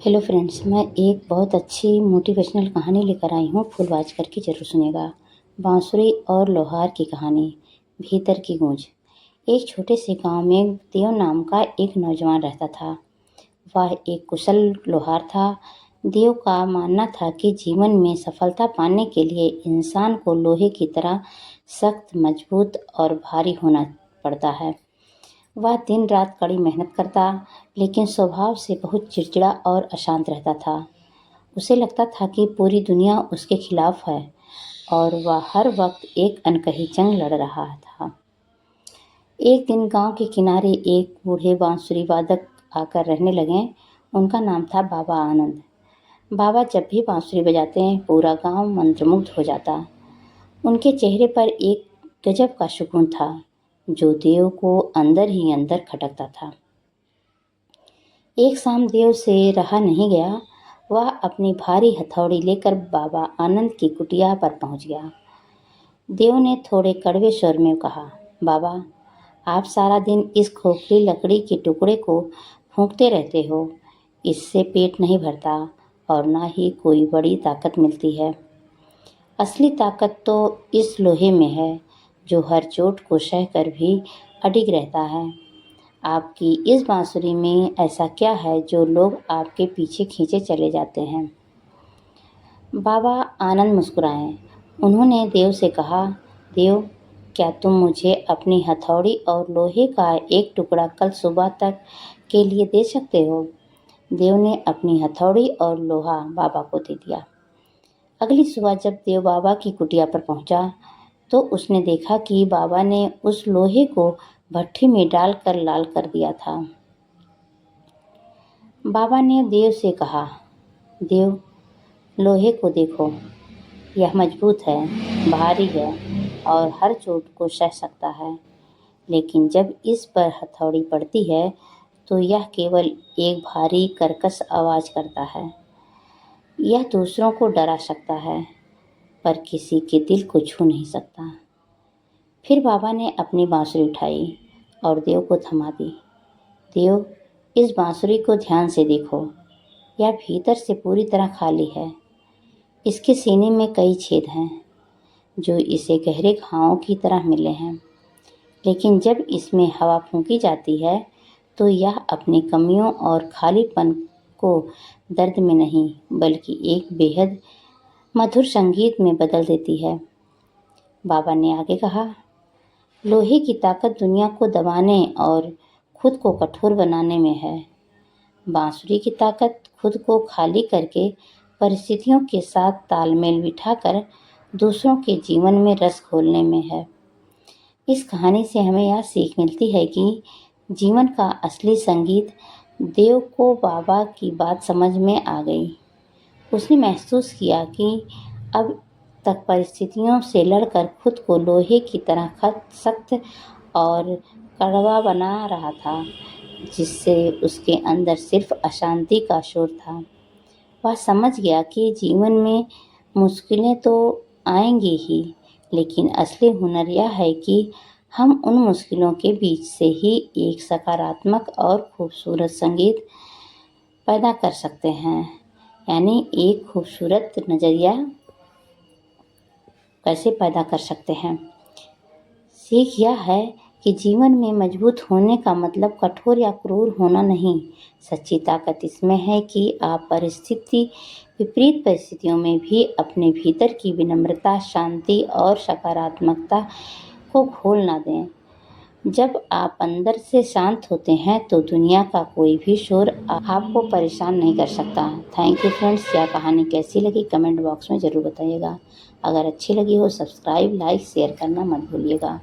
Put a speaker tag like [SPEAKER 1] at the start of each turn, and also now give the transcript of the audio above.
[SPEAKER 1] Hello friends, मैं एक बहुत अच्छी मोटिवेशनल कहानी लेकर आई हूँ। फुल वॉच करके ज़रूर सुनिएगा। बांसुरी और लोहार की कहानी, भीतर की गूंज। एक छोटे से गांव में देव नाम का एक नौजवान रहता था। वह एक कुशल लोहार था। देव का मानना था कि जीवन में सफलता पाने के लिए इंसान को लोहे की तरह सख्त, मजबूत और भारी होना पड़ता है। वह दिन रात कड़ी मेहनत करता, लेकिन स्वभाव से बहुत चिड़चिड़ा और अशांत रहता था। उसे लगता था कि पूरी दुनिया उसके खिलाफ है और वह हर वक्त एक अनकही जंग लड़ रहा था। एक दिन गांव के किनारे एक बूढ़े बांसुरी वादक आकर रहने लगे। उनका नाम था बाबा आनंद। बाबा जब भी बांसुरी बजाते पूरा गांव मंत्रमुग्ध हो जाता। उनके चेहरे पर एक गजब का सुकून था, जो देव को अंदर ही अंदर खटकता था। एक शाम देव से रहा नहीं गया। वह अपनी भारी हथौड़ी लेकर बाबा आनंद की कुटिया पर पहुंच गया। देव ने थोड़े कड़वे स्वर में कहा, बाबा, आप सारा दिन इस खोखली लकड़ी के टुकड़े को फूंकते रहते हो। इससे पेट नहीं भरता और ना ही कोई बड़ी ताकत मिलती है। असली ताकत तो इस लोहे में है, जो हर चोट को सहकर भी अडिग रहता है। आपकी इस बांसुरी में ऐसा क्या है जो लोग आपके पीछे खींचे चले जाते हैं? बाबा आनंद मुस्कुराए। उन्होंने देव से कहा, देव, क्या तुम मुझे अपनी हथौड़ी और लोहे का एक टुकड़ा कल सुबह तक के लिए दे सकते हो? देव ने अपनी हथौड़ी और लोहा बाबा को दे दिया। अगली सुबह जब देव बाबा की कुटिया पर पहुंचा, तो उसने देखा कि बाबा ने उस लोहे को भट्ठी में डालकर लाल कर दिया था। बाबा ने देव से कहा, देव, लोहे को देखो, यह मजबूत है, भारी है और हर चोट को सह सकता है। लेकिन जब इस पर हथौड़ी पड़ती है तो यह केवल एक भारी कर्कश आवाज करता है। यह दूसरों को डरा सकता है, पर किसी के दिल को छू नहीं सकता। फिर बाबा ने अपनी बांसुरी उठाई और देव को थमा दी। देव, इस बांसुरी को ध्यान से देखो। यह भीतर से पूरी तरह खाली है। इसके सीने में कई छेद हैं, जो इसे गहरे घावों की तरह मिले हैं। लेकिन जब इसमें हवा फूंकी जाती है, तो यह अपनी कमियों और खालीपन को दर्द में नहीं, बल्कि एक बेहद मधुर संगीत में बदल देती है। बाबा ने आगे कहा, लोहे की ताकत दुनिया को दबाने और खुद को कठोर बनाने में है। बांसुरी की ताकत खुद को खाली करके परिस्थितियों के साथ तालमेल बिठाकर दूसरों के जीवन में रस घोलने में है। इस कहानी से हमें यह सीख मिलती है कि जीवन का असली संगीत। देव को बाबा की बात समझ में आ गई। उसने महसूस किया कि अब तक परिस्थितियों से लड़कर खुद को लोहे की तरह सख्त और कड़वा बना रहा था, जिससे उसके अंदर सिर्फ अशांति का शोर था। वह समझ गया कि जीवन में मुश्किलें तो आएंगी ही, लेकिन असली हुनर यह है कि हम उन मुश्किलों के बीच से ही एक सकारात्मक और खूबसूरत संगीत पैदा कर सकते हैं। यानी एक खूबसूरत नज़रिया कैसे पैदा कर सकते हैं। सीख यह है कि जीवन में मजबूत होने का मतलब कठोर या क्रूर होना नहीं। सच्ची ताकत इसमें है कि आप विपरीत परिस्थितियों में भी अपने भीतर की विनम्रता, शांति और सकारात्मकता को खोल ना दें। जब आप अंदर से शांत होते हैं तो दुनिया का कोई भी शोर आपको परेशान नहीं कर सकता। Thank you friends. यह कहानी कैसी लगी कमेंट बॉक्स में ज़रूर बताइएगा। अगर अच्छी लगी हो सब्सक्राइब, लाइक, शेयर करना मत भूलिएगा।